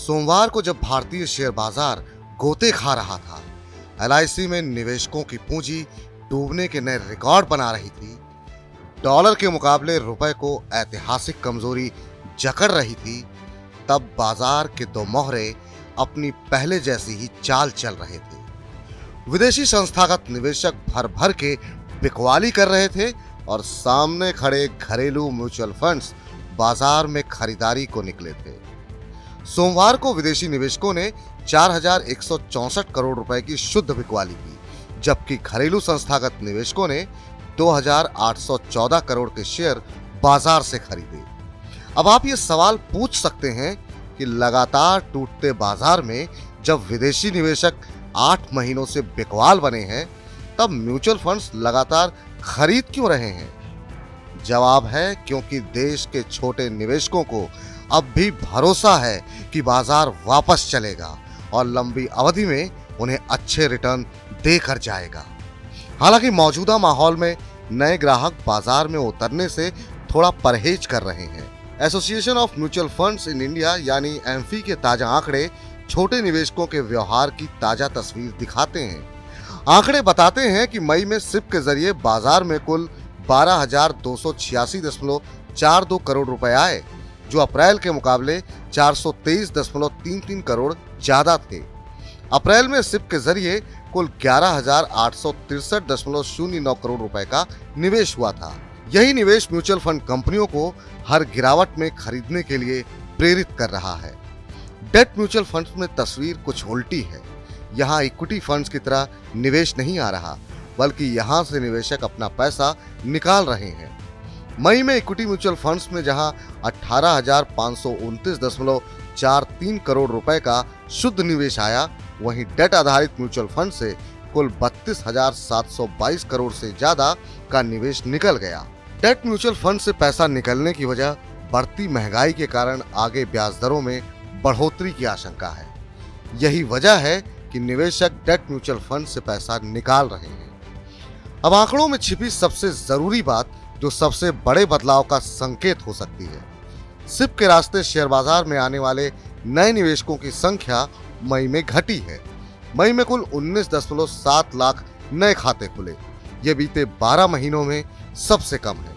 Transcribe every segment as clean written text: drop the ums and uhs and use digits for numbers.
सोमवार को जब भारतीय शेयर बाजार गोते खा रहा था, एलआईसी में निवेशकों की पूंजी डूबने के नए रिकॉर्ड बना रही थी, डॉलर के मुकाबले रुपए को ऐतिहासिक कमजोरी जकड़ रही थी, तब बाजार के दो मोहरे अपनी पहले जैसी ही चाल चल रहे थे। विदेशी संस्थागत निवेशक भर भर के बिकवाली कर रहे थे और सामने खड़े घरेलू म्यूचुअल फंड्स बाजार में खरीदारी को निकले थे। सोमवार को विदेशी निवेशकों ने 4,164 करोड़ रुपए की शुद्ध बिकवाली की, जबकि घरेलू संस्थागत निवेशकों ने 2,814 करोड़ के शेयर बाजार से खरीदे। अब आप ये सवाल पूछ सकते हैं कि लगातार टूटते बाजार में जब विदेशी निवेशक 8 महीनों से बिकवाल बने हैं, तब म्यूचुअल फंड्स लगातार खरीद क्यों रहे हैं? जवाब है क्योंकि देश के छोटे निवेशकों को अब भी भरोसा है कि बाजार वापस चलेगा और लंबी अवधि में उन्हें अच्छे रिटर्न देकर जाएगा। हालांकि मौजूदा माहौल में नए ग्राहक बाजार में उतरने से थोड़ा परहेज कर रहे हैं। Association of mutual funds in India यानी एम्फी के ताजा आंकड़े छोटे निवेशकों के व्यवहार की ताजा तस्वीर दिखाते हैं। आंकड़े बताते हैं कि मई में सिप के जरिए बाजार में कुल 12,286.42 करोड़ रुपए आए, जो अप्रैल के मुकाबले 423.33 करोड़ ज्यादा थे। अप्रैल में सिप के जरिए कुल 11,863.09 करोड़ रुपए का निवेश हुआ था। यही निवेश म्यूचुअल फंड कंपनियों को हर गिरावट में खरीदने के लिए प्रेरित कर रहा है। डेट म्यूचुअल फंड्स में तस्वीर कुछ उल्टी है। यहाँ इक्विटी फंड्स की तरह निवेश नहीं आ रहा, बल्कि यहाँ से निवेशक अपना पैसा निकाल रहे हैं। मई में इक्विटी म्यूचुअल फंड्स में जहां 18,529.43 करोड़ रुपए का शुद्ध निवेश आया, वहीं डेट आधारित म्यूचुअल फंड से कुल 32,722 करोड़ से ज्यादा का निवेश निकल गया। डेट म्यूचुअल फंड से पैसा निकलने की वजह बढ़ती महंगाई के कारण आगे ब्याज दरों में बढ़ोतरी की आशंका है। यही वजह है कि निवेशक डेट म्यूचुअल फंड से पैसा निकाल रहे हैं। अब आंकड़ों में छिपी सबसे जरूरी बात, जो सबसे बड़े बदलाव का संकेत हो सकती है। सिप के रास्ते शेयर बाजार में आने वाले नए निवेशकों की संख्या मई में घटी है। मई में कुल 19.7 लाख नए खाते खुले। ये बीते 12 महीनों में सबसे कम है।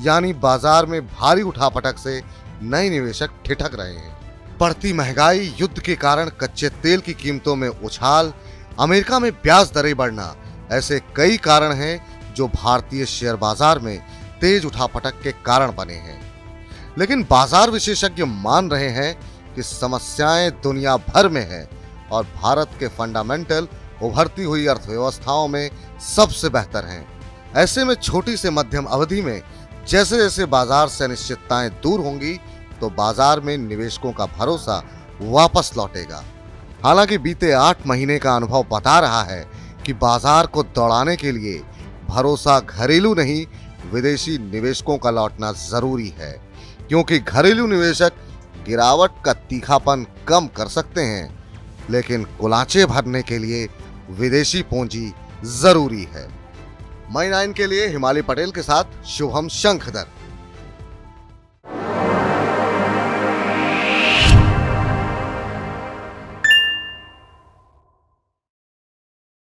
यानी बाजार में भारी उठापटक से नए निवेशक ठिठक रहे हैं। बढ़ती महंगाई, युद्ध के कारण कच्चे तेल की कीमतों में उछाल, अमेरिका में ब्याज दरें बढ़ना, ऐसे कई कारण हैं जो भारतीय शेयर बाजार में तेज उठापटक के कारण बने हैं। लेकिन बाजार विशेषज्ञ मान रहे हैं कि समस्याएं दुनिया भर में हैं और भारत के फंडामेंटल उभरती हुई अर्थव्यवस्थाओं में सबसे बेहतर हैं। ऐसे में छोटी से मध्यम अवधि में जैसे जैसे बाजार से अनिश्चितताएं दूर होंगी, तो बाजार में निवेशकों का भरोसा वापस लौटेगा। हालांकि बीते 8 महीने का अनुभव बता रहा है कि बाजार को दौड़ाने के लिए भरोसा घरेलू नहीं, विदेशी निवेशकों का लौटना जरूरी है, क्योंकि घरेलू निवेशक गिरावट का तीखापन कम कर सकते हैं, लेकिन कुलांचे भरने के लिए विदेशी पूंजी जरूरी है। मई 9 के लिए हिमालय पटेल के साथ शुभम शंखधर।